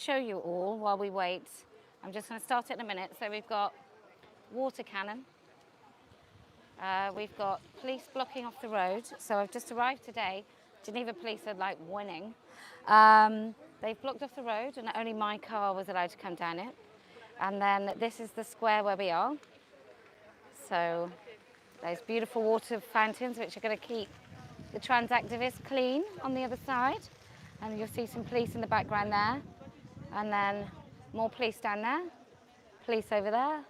show you all while we wait. I'm just going to start it in a minute. So we've got water cannon. We've got police blocking off the road. So I've just arrived today. Geneva police are like winning. They've blocked off the road and only my car was allowed to come down it. And then this is the square where we are. So those beautiful water fountains which are going to keep the trans activists clean on the other side. And you'll see some police in the background there. And then more police down there. Police over there.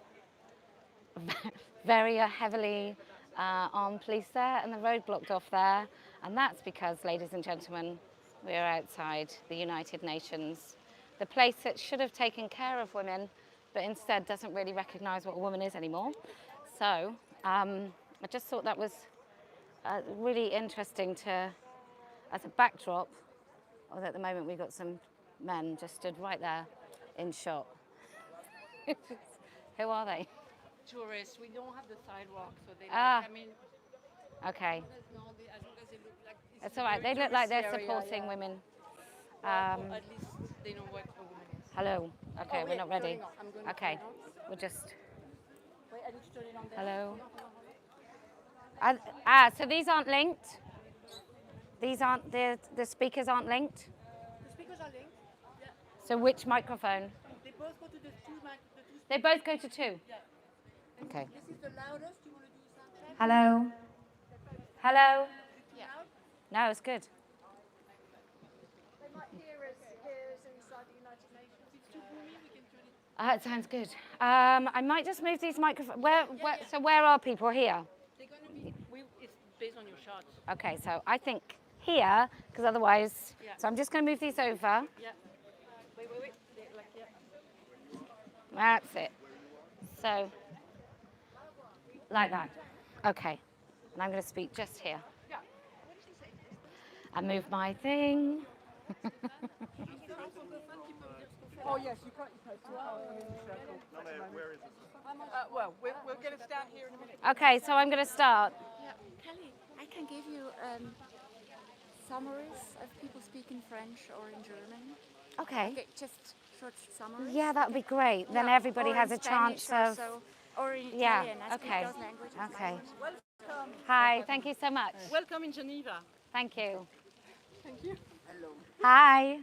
Very heavily armed police there, and the road blocked off there. And that's because, ladies and gentlemen, we are outside the United Nations, the place that should have taken care of women, but instead doesn't really recognise what a woman is anymore. So I just thought that was really interesting to, as a backdrop, although at the moment we've got some men just stood right there in shot. Who are they? Tourists. We don't have the sidewalk, so they Ah. I mean, Okay. as long as they look like this It's is all a right. very They look like they're tourist area, supporting yeah. women. Well, at least they know what a woman is. Hello. Okay, Oh, we're wait, not ready. turning off. I'm going to Okay, turn it on. we'll just. Wait, I need to turn it on there. Hello. No. So these aren't linked. These aren't the speakers aren't linked. The speakers are linked. Yeah. So which microphone? They both go to the two They both go to two. Yeah. Okay. This is the loudest. You want to do a sound check? Hello. Hello. Yeah. No, it's good. They might hear us inside the United Nations. If it's too boomy, we can turn it. It sounds good. I might just move these microphones. So where are people here? They're going to be. It's based on your shots. Okay, so I think here, because otherwise. Yeah. So I'm just going to move these over. Yeah. Wait. Like, yeah. That's it. So, like that. Okay. And I'm going to speak just here. Yeah. And move my thing. Oh yes, you can't. Where is it? Well, we'll get it down here in a minute. Okay, so I'm going to start. Yeah, Kelly, I can give you summaries of people speaking French or in German. Okay. Okay, just short summaries. Yeah, that would be great. Then Yeah, everybody or has in a chance Spanish of. or, or in Yeah, Italian. I speak okay. those languages. Okay. Welcome. Hi, thank you so much. Welcome in Geneva. Thank you. Thank you. Hi.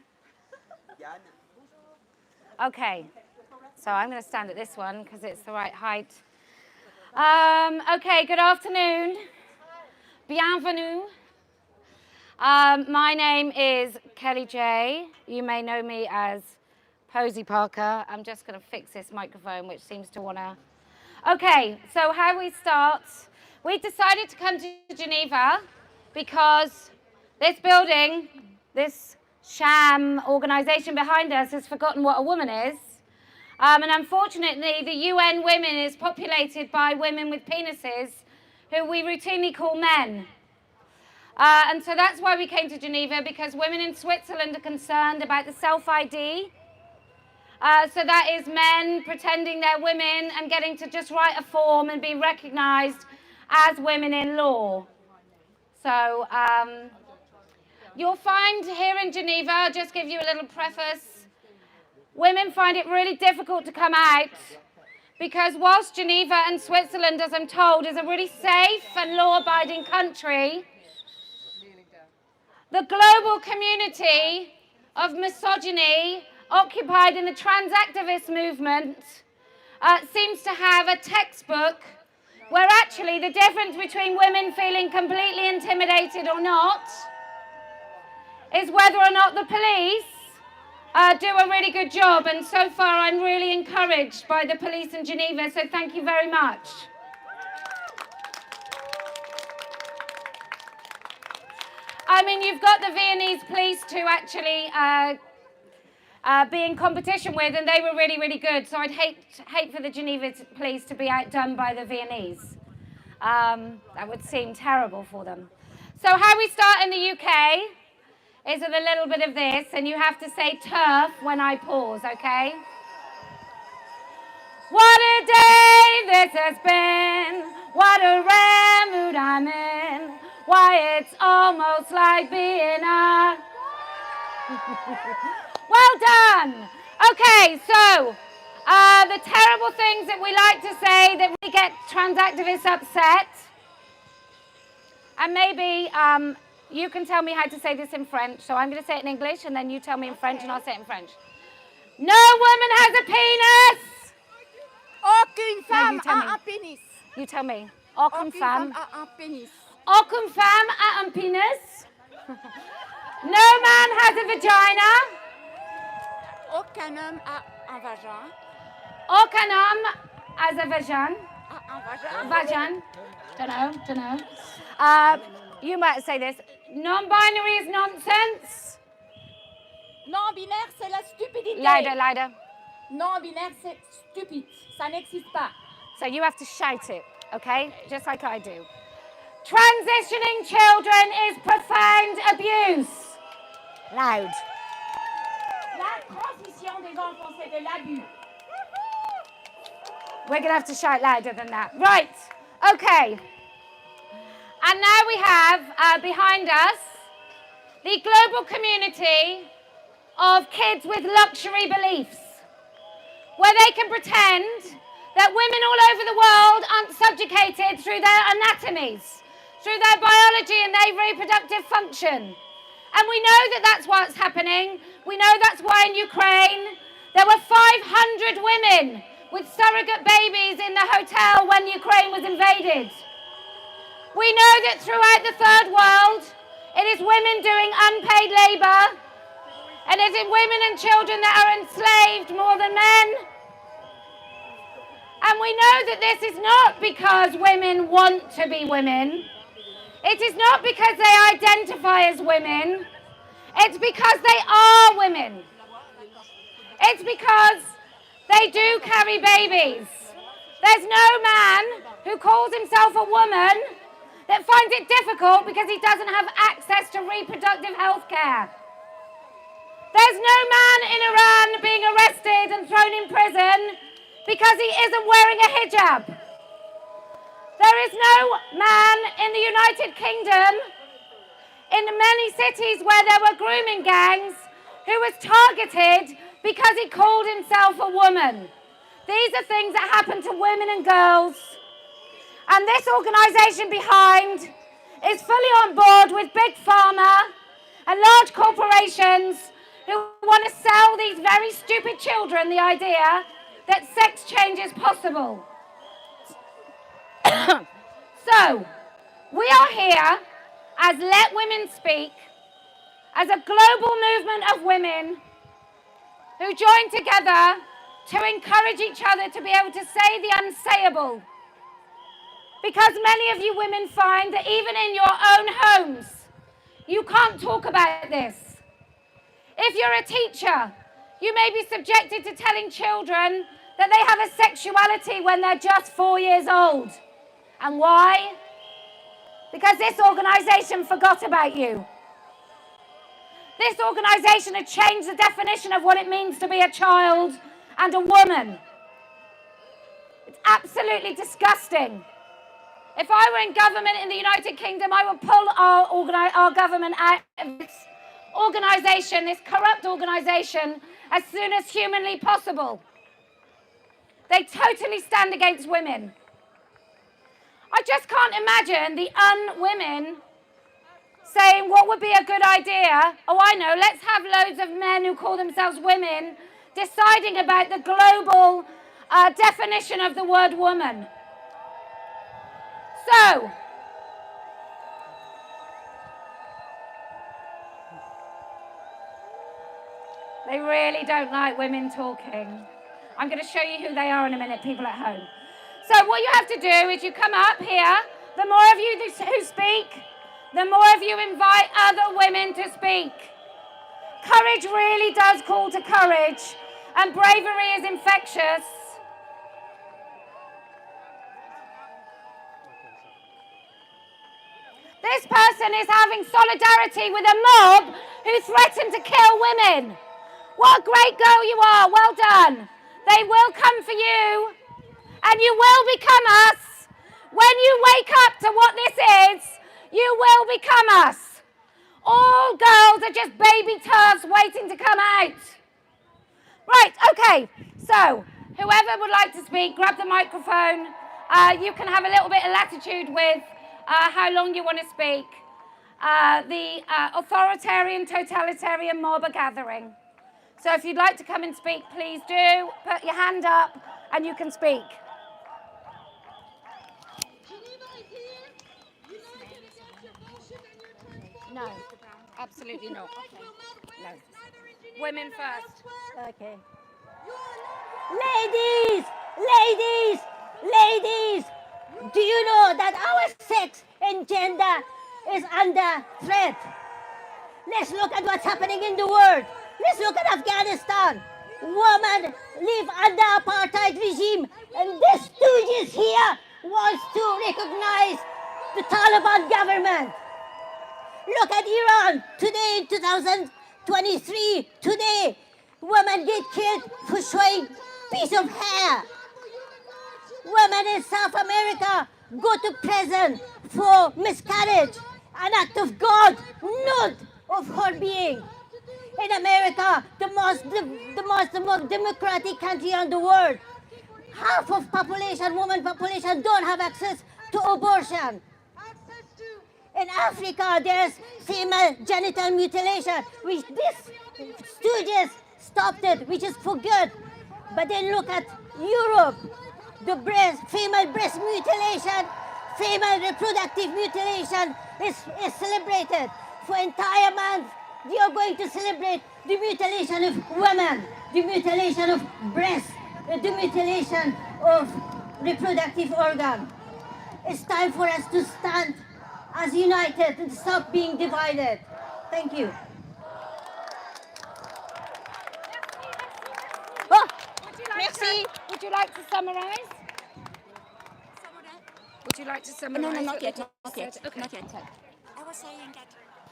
Okay, so I'm going to stand at this one because it's the right height. Okay, good afternoon. Bienvenue. My name is Kellie-Jay. You may know me as Posie Parker. I'm just going to fix this microphone, which seems to want to... Okay, so how we start. We decided to come to Geneva because this building, this sham organisation behind us has forgotten what a woman is. And unfortunately, the UN Women is populated by women with penises who we routinely call men. And so that's why we came to Geneva, because women in Switzerland are concerned about the self-ID. So that is men pretending they're women and getting to just write a form and be recognised as women in law. So you'll find here in Geneva, I'll just give you a little preface, women find it really difficult to come out because whilst Geneva and Switzerland, as I'm told, is a really safe and law-abiding country, the global community of misogyny occupied in the trans activist movement seems to have a textbook where actually the difference between women feeling completely intimidated or not is whether or not the police do a really good job. And so far I'm really encouraged by the police in Geneva, so thank you very much. I mean, you've got the Viennese police to actually be in competition with, and they were really, really good. So I'd hate for the Geneva police to be outdone by the Viennese. That would seem terrible for them. So how we start in the UK is with a little bit of this, and you have to say TERF when I pause, okay? What a day this has been, what a rare mood I'm in, why it's almost like being a... Well done! Okay, so the terrible things that we like to say that we get trans activists upset. And maybe you can tell me how to say this in French. So I'm going to say it in English, and then you tell me in French, and I'll say it in French. No woman has a penis. Aucune No, femme you tell me. a un pénis. You tell me. Aucune femme. a un pénis. Aucune femme a un penis. No man has a vagina. Aucun homme a un vagin. Aucun homme has a vagin. Un vagin. Vagin. Don't know. You might say this. Non-binary is nonsense. Non-binaire, c'est la stupidité. Louder. Non-binaire, c'est stupide. Ça n'existe pas. So you have to shout it, okay? Just like I do. Transitioning children is profound abuse. Loud. La transition des enfants, c'est de l'abus. We're going to have to shout louder than that. Right, okay. And now we have behind us the global community of kids with luxury beliefs, where they can pretend that women all over the world aren't subjugated through their anatomies, through their biology and their reproductive function. And we know that that's what's happening. We know that's why in Ukraine there were 500 women with surrogate babies in the hotel when Ukraine was invaded. We know that throughout the third world, it is women doing unpaid labour, and it is women and children that are enslaved more than men. And we know that this is not because women want to be women. It is not because they identify as women. It's because they are women. It's because they do carry babies. There's no man who calls himself a woman that finds it difficult because he doesn't have access to reproductive health care. There's no man in Iran being arrested and thrown in prison because he isn't wearing a hijab. There is no man in the United Kingdom, in many cities where there were grooming gangs, who was targeted because he called himself a woman. These are things that happen to women and girls. And this organisation behind is fully on board with Big Pharma and large corporations who want to sell these very stupid children the idea that sex change is possible. So, we are here as Let Women Speak, as a global movement of women who join together to encourage each other to be able to say the unsayable. Because many of you women find that even in your own homes, you can't talk about this. If you're a teacher, you may be subjected to telling children that they have a sexuality when they're just 4 years old. And why? Because this organisation forgot about you. This organisation had changed the definition of what it means to be a child and a woman. It's absolutely disgusting. If I were in government in the United Kingdom, I would pull our government out of this organisation, this corrupt organisation, as soon as humanly possible. They totally stand against women. I just can't imagine the un-women saying what would be a good idea. Oh, I know, let's have loads of men who call themselves women deciding about the global definition of the word woman. So, they really don't like women talking. I'm going to show you who they are in a minute, people at home. So what you have to do is you come up here. The more of you who speak, the more of you invite other women to speak. Courage really does call to courage, and bravery is infectious. This person is having solidarity with a mob who threatened to kill women. What a great girl you are, well done. They will come for you, and you will become us. When you wake up to what this is, you will become us. All girls are just baby TERFs waiting to come out. Right, Okay, so whoever would like to speak, grab the microphone. You can have a little bit of latitude with how long you want to speak. The authoritarian, totalitarian mob are gathering. So if you'd like to come and speak, please do. Put your hand up and you can speak. Geneva is here, united against your bullshit and your transphobia. No, absolutely not. Rights will not win, No. neither in Geneva Women nor first. elsewhere. Okay. You are not Ladies, ladies, ladies, do you know that our sex and gender is under threat? Let's look at what's happening in the world. Let's look at Afghanistan. Women live under apartheid regime, and this stooges here wants to recognize the Taliban government. Look at Iran today in 2023. Today, women get killed for showing piece of hair. Women in South America go to prison for miscarriage, an act of God, nude of her being. In America, the most democratic country in the world, half of women population don't have access to abortion. access to. In Africa, there's female genital mutilation, which these stooges stopped it, which is for good. But then look at Europe, the female breast mutilation, female reproductive mutilation is celebrated. For entire month, they are going to celebrate the mutilation of women, the mutilation of breasts, the mutilation of reproductive organ. It's time for us to stand as united and stop being divided. Thank you. Oh, merci. Would you like to summarise? Would you like to summarise? No, not what yet, you not just yet, said? Okay. not yet. I was saying that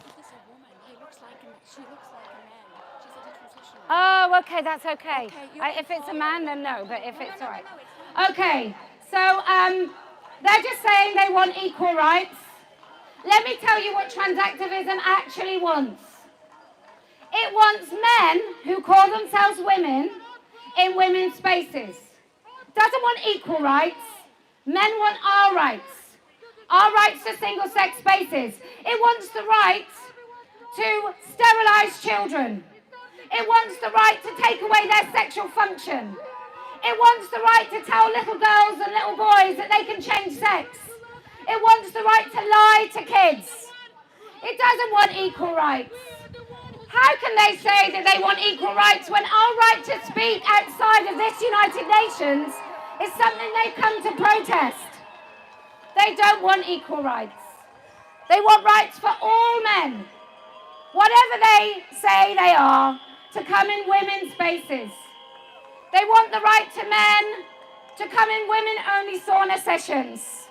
if there's a woman who looks like she looks like a man, she's a detransitioner. Oh, okay, that's okay. Okay, If it's a man, then no, but if it's no, all right. no, it's fine. Okay, so they're just saying they want equal rights. Let me tell you what transactivism actually wants. It wants men who call themselves women in women's spaces. Doesn't want equal rights. Men want our rights to single-sex spaces. It wants the right to sterilize children. It wants the right to take away their sexual function. It wants the right to tell little girls and little boys that they can change sex. It wants the right to lie to kids. It doesn't want equal rights. How can they say that they want equal rights when our right to speak outside of this United Nations is something they've come to protest? They don't want equal rights. They want rights for all men, whatever they say they are, to come in women's spaces. They want the right to men to come in women-only sauna sessions.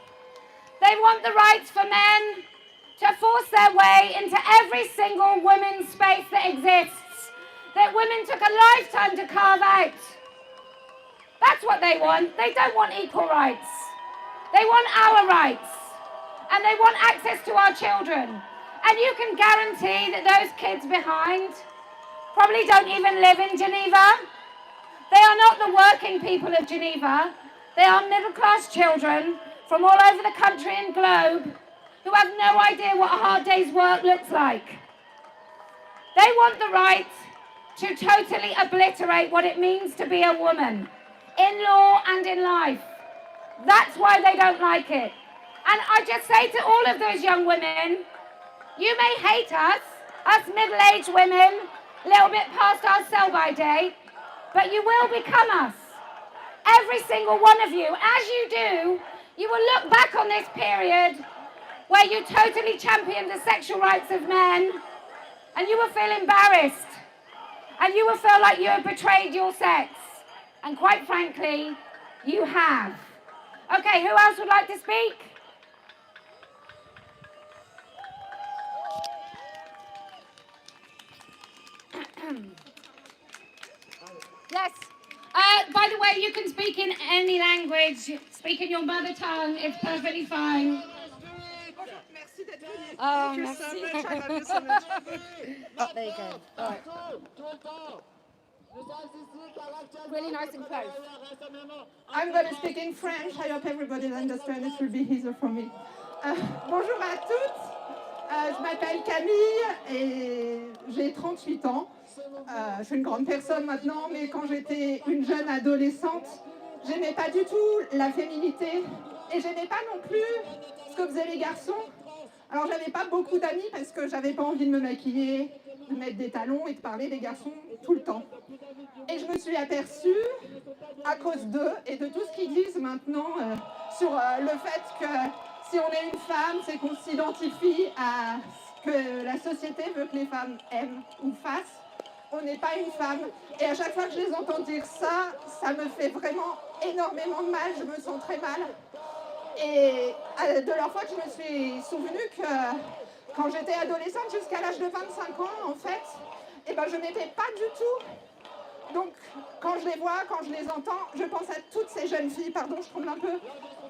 They want the rights for men to force their way into every single women's space that exists, that women took a lifetime to carve out. That's what they want. They don't want equal rights. They want our rights. And they want access to our children. And you can guarantee that those kids behind probably don't even live in Geneva. They are not the working people of Geneva. They are middle-class children from all over the country and globe who have no idea what a hard day's work looks like. They want the right to totally obliterate what it means to be a woman, in law and in life. That's why they don't like it. And I just say to all of those young women, you may hate us middle-aged women, a little bit past our sell-by date, but you will become us. Every single one of you. As you do, you will look back on this period where you totally championed the sexual rights of men, and you will feel embarrassed, and you will feel like you have betrayed your sex. And quite frankly, you have. Okay, who else would like to speak? Yes. By the way, you can speak in any language. Speak in your mother tongue. It's perfectly fine. Oh, merci. Oh, there you go. All right. Really nice and close. I'm going to speak in French. I hope everybody understands. It will be easier for me. Bonjour à toutes. Je m'appelle Camille et j'ai 38 ans. Je suis une grande personne maintenant, mais quand j'étais une jeune adolescente, j'aimais pas du tout la féminité et j'aimais pas non plus ce que faisaient les garçons. Alors j'avais pas beaucoup d'amis parce que j'avais pas envie de me maquiller, de mettre des talons et de parler des garçons tout le temps. Et je me suis aperçue, à cause d'eux et de tout ce qu'ils disent maintenant sur le fait que si on est une femme, c'est qu'on s'identifie à ce que la société veut que les femmes aiment ou fassent. On n'est pas une femme. Et à chaque fois que je les entends dire ça, ça me fait vraiment énormément de mal. Je me sens très mal. Et de leur fois, je me suis souvenue que quand j'étais adolescente, jusqu'à l'âge de 25 ans, en fait, eh ben, je n'étais pas du tout. Donc, quand je les vois, quand je les entends, je pense à toutes ces jeunes filles, pardon, je tremble un peu,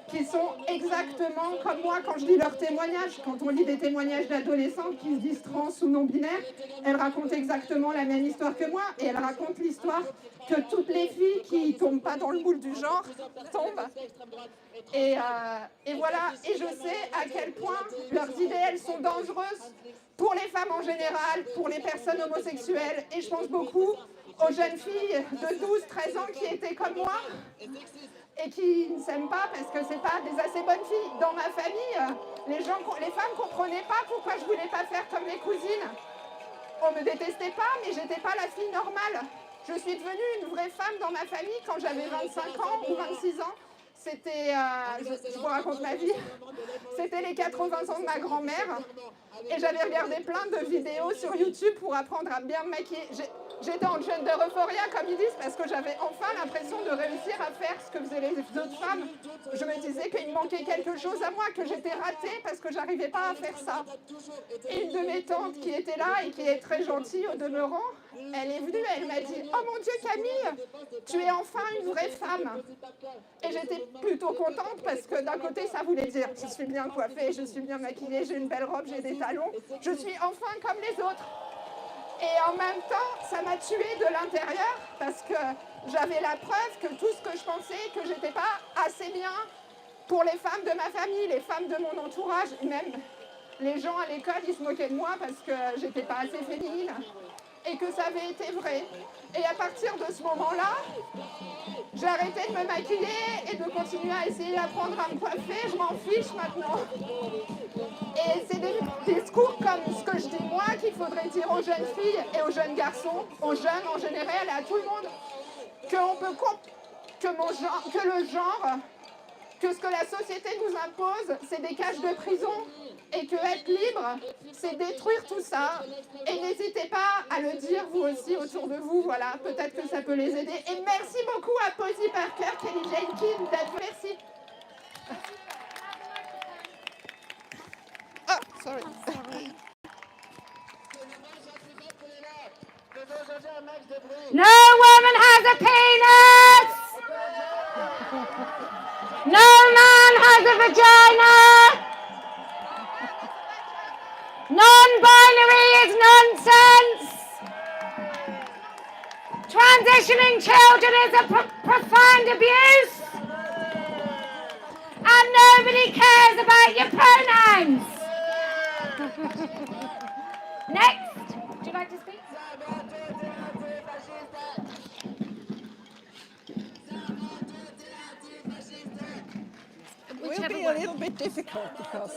qui sont exactement comme moi quand je lis leurs témoignages. Quand on lit des témoignages d'adolescentes qui se disent trans ou non-binaires, elles racontent exactement la même histoire que moi et elles racontent l'histoire que toutes les filles qui ne tombent pas dans le moule du genre tombent. Et voilà, et je sais à quel point leurs idées, sont dangereuses pour les femmes en général, pour les personnes homosexuelles, et je pense beaucoup aux jeunes filles de 12-13 ans qui étaient comme moi et qui ne s'aiment pas parce que c'est pas des assez bonnes filles. Dans ma famille, les femmes ne comprenaient pas pourquoi je voulais pas faire comme mes cousines. On me détestait pas, mais j'étais pas la fille normale. Je suis devenue une vraie femme dans ma famille quand j'avais 25 ans ou 26 ans. C'était, je vous raconte ma vie, c'était les 80 ans de ma grand-mère et j'avais regardé plein de vidéos sur YouTube pour apprendre à bien me maquiller. J'étais en gender euphoria, comme ils disent, parce que j'avais enfin l'impression de réussir à faire ce que faisaient les autres femmes. Je me disais qu'il manquait quelque chose à moi, que j'étais ratée parce que j'arrivais pas à faire ça. Et une de mes tantes qui était là et qui est très gentille au demeurant, elle est venue, elle m'a dit « Oh mon Dieu Camille, tu es enfin une vraie femme !» Et j'étais plutôt contente parce que d'un côté ça voulait dire « Je suis bien coiffée, je suis bien maquillée, j'ai une belle robe, j'ai des talons, je suis enfin comme les autres !» Et en même temps, ça m'a tuée de l'intérieur parce que j'avais la preuve que tout ce que je pensais, que j'étais pas assez bien pour les femmes de ma famille, les femmes de mon entourage, et même les gens à l'école, ils se moquaient de moi parce que j'étais pas assez féminine et que ça avait été vrai. Et à partir de ce moment-là, j'ai arrêté de me maquiller et de continuer à essayer d'apprendre à me coiffer. Je m'en fiche maintenant. Et c'est des discours comme ce que je dis moi qu'il faudrait dire aux jeunes filles et aux jeunes garçons, aux jeunes en général et à tout le monde, que le genre, que ce que la société nous impose, c'est des cages de prison et que être libre, c'est détruire tout ça. Et n'hésitez pas à le dire vous aussi autour de vous, voilà, peut-être que ça peut les aider. Et merci beaucoup à Posie Parker, Kellie-Jay Keen d'être. Merci. Oh, sorry. No woman has a penis! No man has a vagina! Non-binary is nonsense! Transitioning children is a profound abuse! And nobody cares about your pronouns! Next, would you like to speak? It will be a little bit difficult because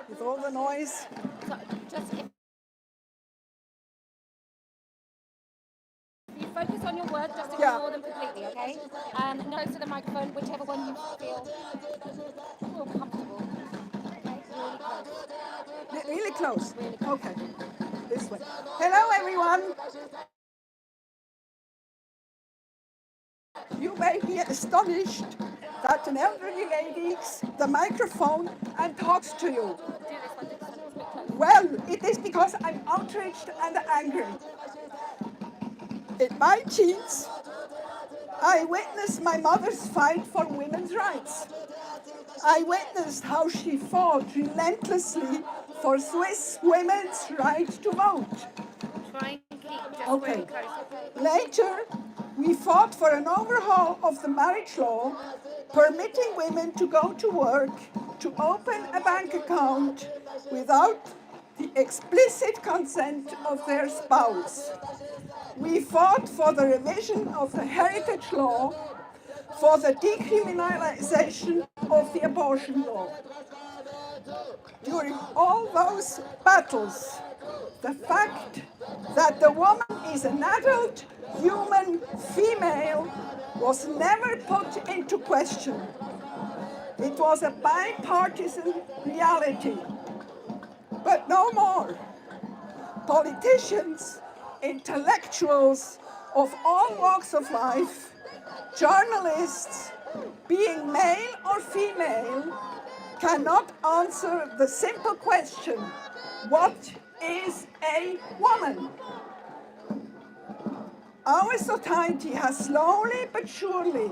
with all the noise. So, just you focus on your work, just ignore them completely, okay? And close to the microphone, whichever one you feel comfortable. Okay, Really close. Okay, this way. Hello, everyone. You may be astonished that an elderly lady takes the microphone and talks to you. Well, it is because I'm outraged and angry. In my teens, I witnessed my mother's fight for women's rights. I witnessed how she fought relentlessly for Swiss women's right to vote. try and keep just Okay. really close. Later, We fought for an overhaul of the marriage law, permitting women to go to work, to open a bank account without the explicit consent of their spouse. We fought for the revision of the heritage law, for the decriminalization of the abortion law. During all those battles, the fact that the woman is an adult human female was never put into question. It was a bipartisan reality, but no more. Politicians, intellectuals of all walks of life, journalists, being male or female, cannot answer the simple question, what is a woman? Our society has slowly but surely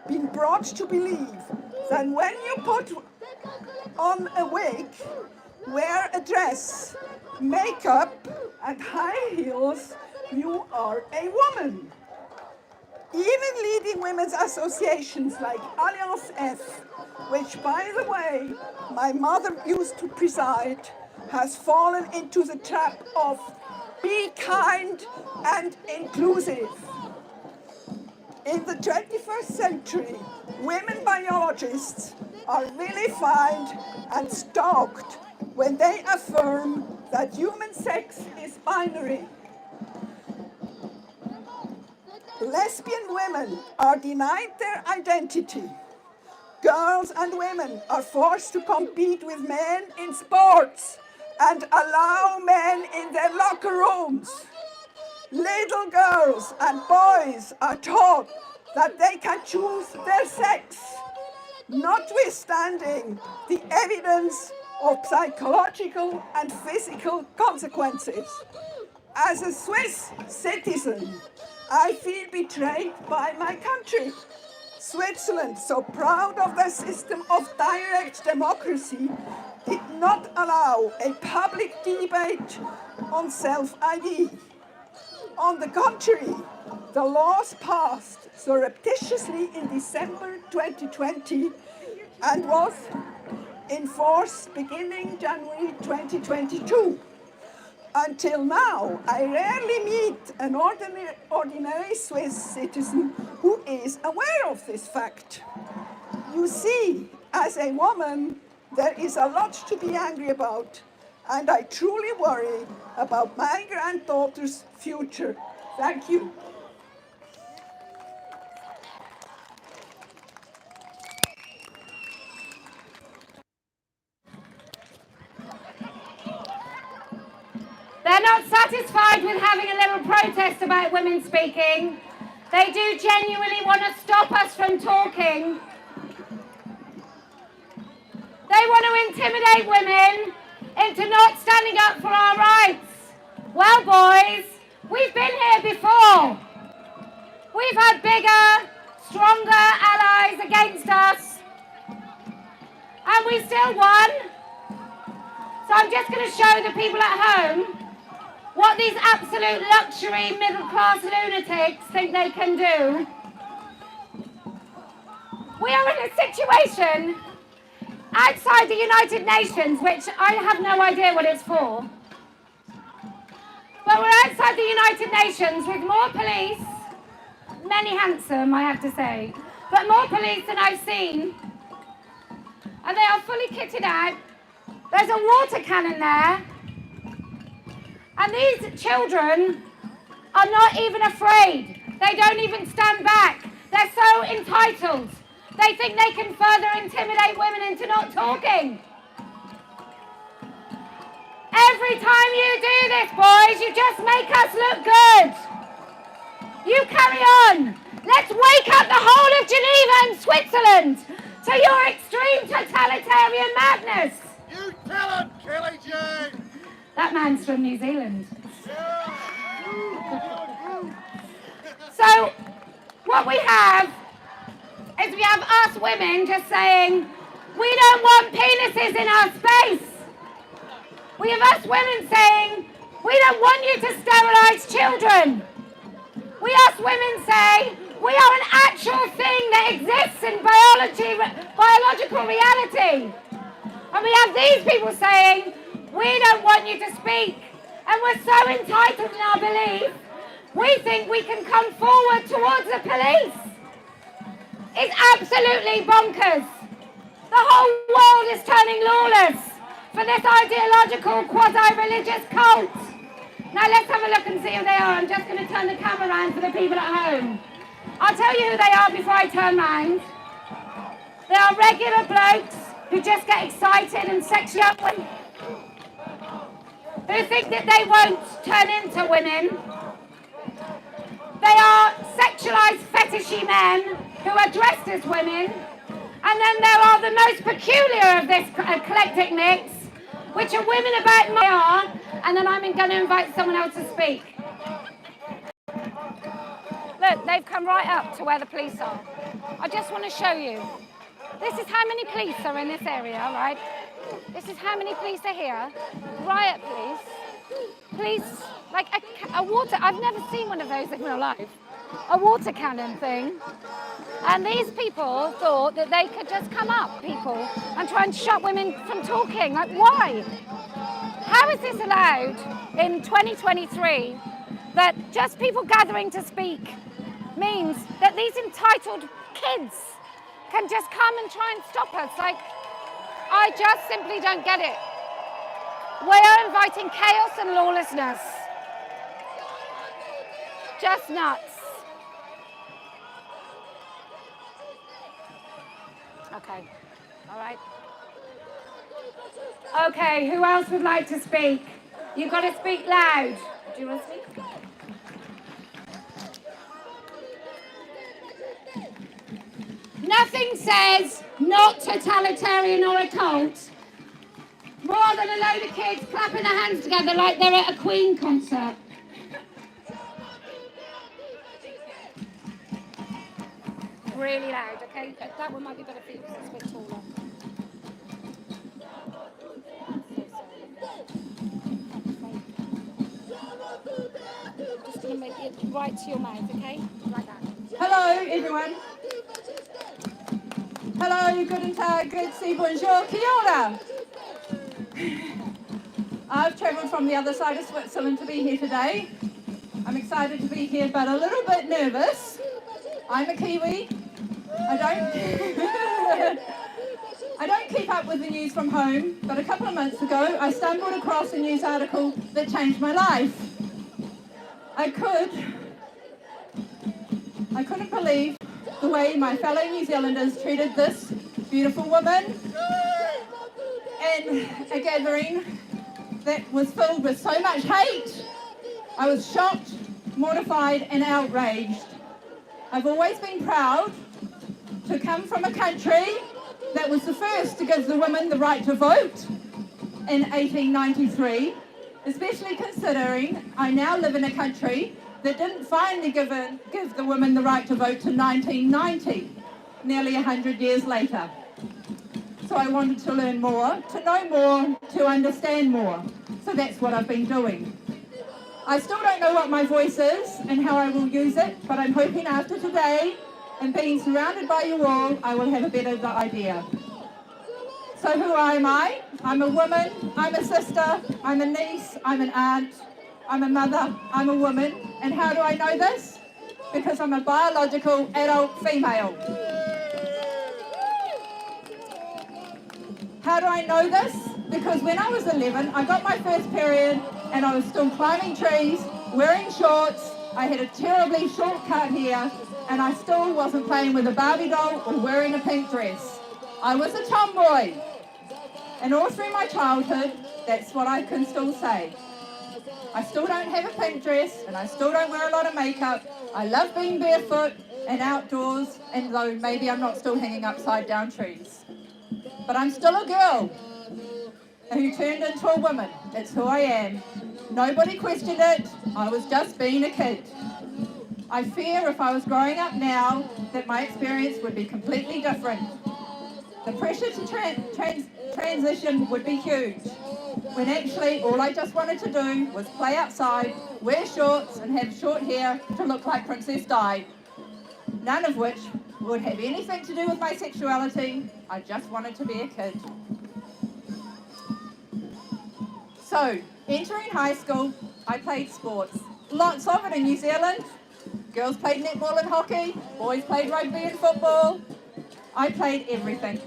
been brought to believe that when you put on a wig, wear a dress, makeup, and high heels, you are a woman. Even leading women's associations like Alliance F, which, by the way, my mother used to preside, has fallen into the trap of be kind and inclusive. In the 21st century, women biologists are vilified and stalked when they affirm that human sex is binary. Lesbian women are denied their identity. Girls and women are forced to compete with men in sports and allow men in their locker rooms. Little girls and boys are taught that they can choose their sex, notwithstanding the evidence of psychological and physical consequences. As a Swiss citizen, I feel betrayed by my country. Switzerland, so proud of their system of direct democracy, did not allow a public debate on self-ID. On the contrary, the laws passed surreptitiously in December 2020 and was in force beginning January 2022. Until now, I rarely meet an ordinary Swiss citizen who is aware of this fact. You see, as a woman, there is a lot to be angry about, and I truly worry about my granddaughter's future. Thank you. They're not satisfied with having a little protest about women speaking. They do genuinely want to stop us from talking. They want to intimidate women into not standing up for our rights. Well, boys, we've been here before. We've had bigger, stronger allies against us, and we still won. So I'm just going to show the people at home what these absolute luxury middle-class lunatics think they can do. We are in a situation outside the United Nations, which I have no idea what it's for. But we're outside the United Nations with more police, many handsome, I have to say, but more police than I've seen. And they are fully kitted out. There's a water cannon there. And these children are not even afraid. They don't even stand back. They're so entitled. They think they can further intimidate women into not talking. Every time you do this, boys, you just make us look good. You carry on. Let's wake up the whole of Geneva and Switzerland to your extreme totalitarian madness. You tell him, Kellie-Jay! That man's from New Zealand. So, what we have is we have us women just saying, we don't want penises in our space. We have us women saying, we don't want you to sterilize children. We us women say we are an actual thing that exists in biological reality. And we have these people saying, we don't want you to speak. And we're so entitled in our belief, we think we can come forward towards the police. It's absolutely bonkers. The whole world is turning lawless for this ideological, quasi-religious cult. Now let's have a look and see who they are. I'm just going to turn the camera around for the people at home. I'll tell you who they are before I turn round. They are regular blokes who just get excited and sexually up women, who think that they won't turn into women. They are sexualized fetishy men who are dressed as women. And then there are the most peculiar of this eclectic mix, which are women about my are, and then I'm going to invite someone else to speak. Look, they've come right up to where the police are. I just want to show you. This is how many police are in this area, right? This is how many police are here. Riot police. Police, like a water, I've never seen one of those in my life. A water cannon thing. And these people thought that they could just come up, people, and try and shut women from talking. Like, why? How is this allowed in 2023 that just people gathering to speak means that these entitled kids can just come and try and stop us? Like, I just simply don't get it. We are inviting chaos and lawlessness. Just nuts. Okay, all right. Okay, who else would like to speak? You've got to speak loud. Do you want to speak? Nothing says not totalitarian or a cult more than a load of kids clapping their hands together like they're at a Queen concert. Really loud, okay? That one might be better for you because it's a bit taller. I'm just going to make it right to your mouth, okay? Like that. Hello, everyone. Hello, guten tag, grüezi, bonjour, kia ora. I've travelled from the other side of Switzerland to be here today. I'm excited to be here, but a little bit nervous. I'm a Kiwi. I don't keep up with the news from home, but a couple of months ago I stumbled across a news article that changed my life. I couldn't believe the way my fellow New Zealanders treated this beautiful woman in a gathering that was filled with so much hate. I was shocked, mortified and outraged. I've always been proud to come from a country that was the first to give the women the right to vote in 1893, especially considering I now live in a country that didn't finally give the women the right to vote to 1990, nearly 100 years later. So I wanted to learn more, to know more, to understand more. So that's what I've been doing. I still don't know what my voice is and how I will use it, but I'm hoping after today and being surrounded by you all, I will have a better idea. So who am I? I'm a woman, I'm a sister, I'm a niece, I'm an aunt, I'm a mother, I'm a woman. And how do I know this? Because I'm a biological adult female. How do I know this? Because when I was 11, I got my first period and I was still climbing trees, wearing shorts, I had a terribly short cut hair, and I still wasn't playing with a Barbie doll or wearing a pink dress. I was a tomboy. And all through my childhood, that's what I can still say. I still don't have a pink dress, and I still don't wear a lot of makeup. I love being barefoot and outdoors, and though maybe I'm not still hanging upside down trees. But I'm still a girl who turned into a woman. That's who I am. Nobody questioned it. I was just being a kid. I fear if I was growing up now that my experience would be completely different. The pressure to transition would be huge. when actually all I just wanted to do was play outside, wear shorts and have short hair to look like Princess Di. None of which would have anything to do with my sexuality. I just wanted to be a kid. So, entering high school, I played sports. Lots of it in New Zealand. Girls played netball and hockey, boys played rugby and football. I played everything.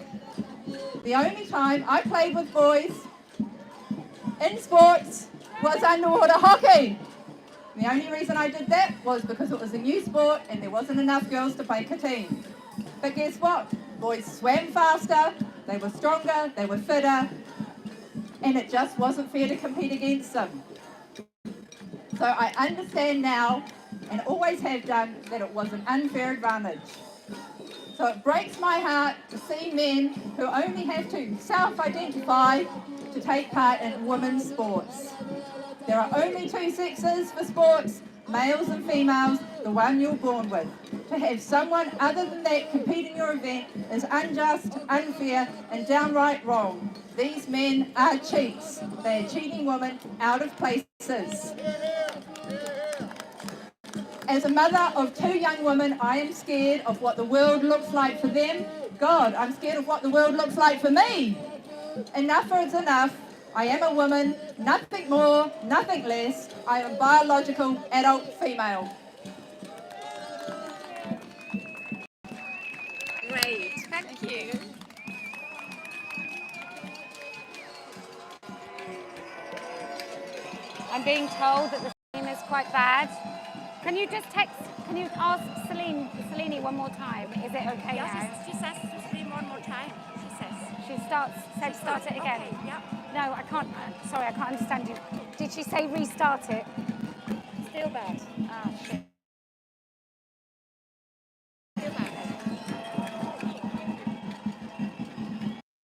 The only time I played with boys in sports was underwater hockey. The only reason I did that was because it was a new sport and there wasn't enough girls to play team. But guess what? Boys swam faster, they were stronger, they were fitter, and it just wasn't fair to compete against them. So I understand now, and always have done, that it was an unfair advantage. So it breaks my heart to see men who only have to self-identify to take part in women's sports. There are only two sexes for sports, males and females, the one you're born with. To have someone other than that compete in your event is unjust, unfair, and downright wrong. These men are cheats. They are cheating women out of places. As a mother of two young women, I am scared of what the world looks like for them. God, I'm scared of what the world looks like for me. Enough is enough. I am a woman, nothing more, nothing less. I am a biological adult female. Great, thank you. I'm being told that the stream is quite bad. Can you just can you ask Celine one more time? Is it okay now? Yeah, she says to stream one more time, she says. Said start it again. Okay, yeah. No, I can't, sorry, I can't understand you. Did she say restart it? Still bad. Ah, shit.